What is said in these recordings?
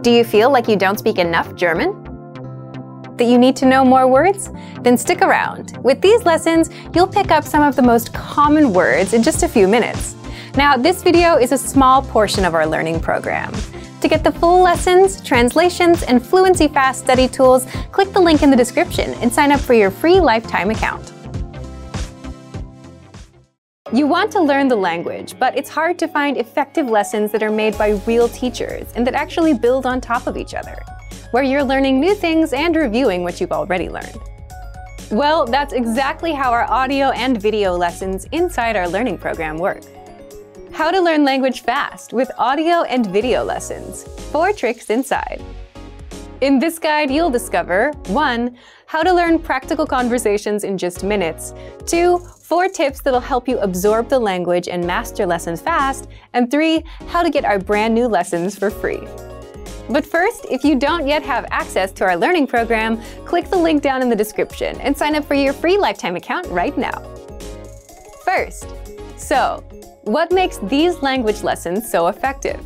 Do you feel like you don't speak enough German? That you need to know more words? Then stick around. With these lessons, you'll pick up some of the most common words in just a few minutes. Now, this video is a small portion of our learning program. To get the full lessons, translations, and Fluency Fast study tools, click the link in the description and sign up for your free lifetime account. You want to learn the language, but it's hard to find effective lessons that are made by real teachers and that actually build on top of each other, where you're learning new things and reviewing what you've already learned. Well, that's exactly how our audio and video lessons inside our learning program work. How to learn language fast with audio and video lessons. 4 tricks inside. In this guide, you'll discover 1. How to learn practical conversations in just minutes. 2. 4 tips that'll help you absorb the language and master lessons fast. And 3. How to get our brand new lessons for free. But first, if you don't yet have access to our learning program, click the link down in the description and sign up for your free lifetime account right now. First, what makes these language lessons so effective?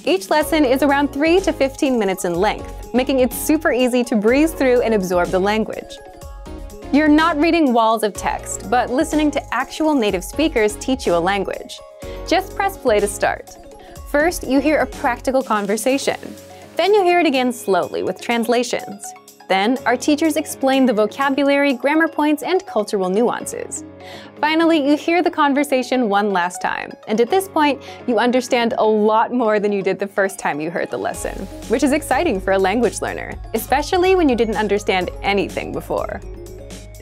Each lesson is around 3 to 15 minutes in length, making it super easy to breeze through and absorb the language. You're not reading walls of text, but listening to actual native speakers teach you a language. Just press play to start. First, you hear a practical conversation. Then you hear it again slowly with translations. Then, our teachers explain the vocabulary, grammar points, and cultural nuances. Finally, you hear the conversation one last time, and at this point, you understand a lot more than you did the first time you heard the lesson, which is exciting for a language learner, especially when you didn't understand anything before.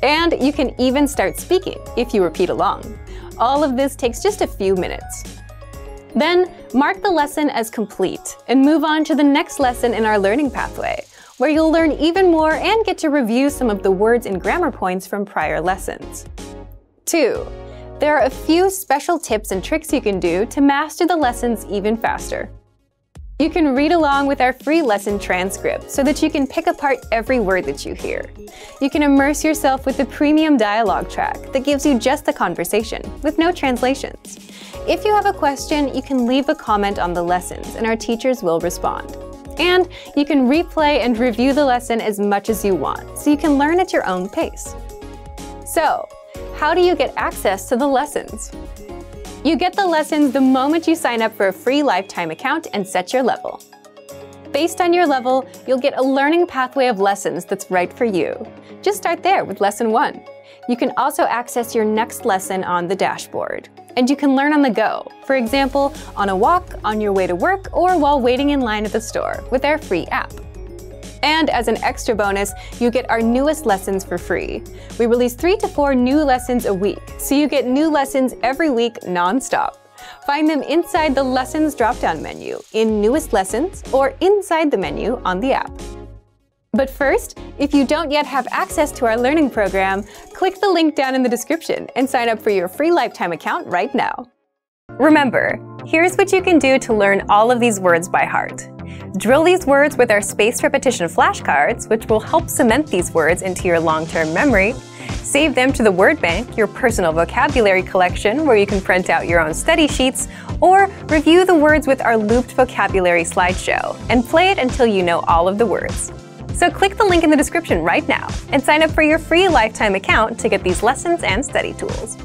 And you can even start speaking if you repeat along. All of this takes just a few minutes. Then, mark the lesson as complete and move on to the next lesson in our learning pathway, where you'll learn even more and get to review some of the words and grammar points from prior lessons. 2. There are a few special tips and tricks you can do to master the lessons even faster. You can read along with our free lesson transcript so that you can pick apart every word that you hear. You can immerse yourself with the premium dialogue track that gives you just the conversation, with no translations. If you have a question, you can leave a comment on the lessons and our teachers will respond. And you can replay and review the lesson as much as you want, so you can learn at your own pace. So, how do you get access to the lessons? You get the lessons the moment you sign up for a free lifetime account and set your level. Based on your level, you'll get a learning pathway of lessons that's right for you. Just start there with lesson 1. You can also access your next lesson on the dashboard. And you can learn on the go, for example, on a walk, on your way to work, or while waiting in line at the store with our free app. And as an extra bonus, you get our newest lessons for free. We release 3 to 4 new lessons a week, so you get new lessons every week non-stop. Find them inside the Lessons drop-down menu, in Newest Lessons, or inside the menu on the app. But first, if you don't yet have access to our learning program, click the link down in the description and sign up for your free lifetime account right now. Remember, here's what you can do to learn all of these words by heart. Drill these words with our spaced repetition flashcards, which will help cement these words into your long-term memory. Save them to the word bank, your personal vocabulary collection, where you can print out your own study sheets, or review the words with our looped vocabulary slideshow, and play it until you know all of the words. So click the link in the description right now and sign up for your free lifetime account to get these lessons and study tools.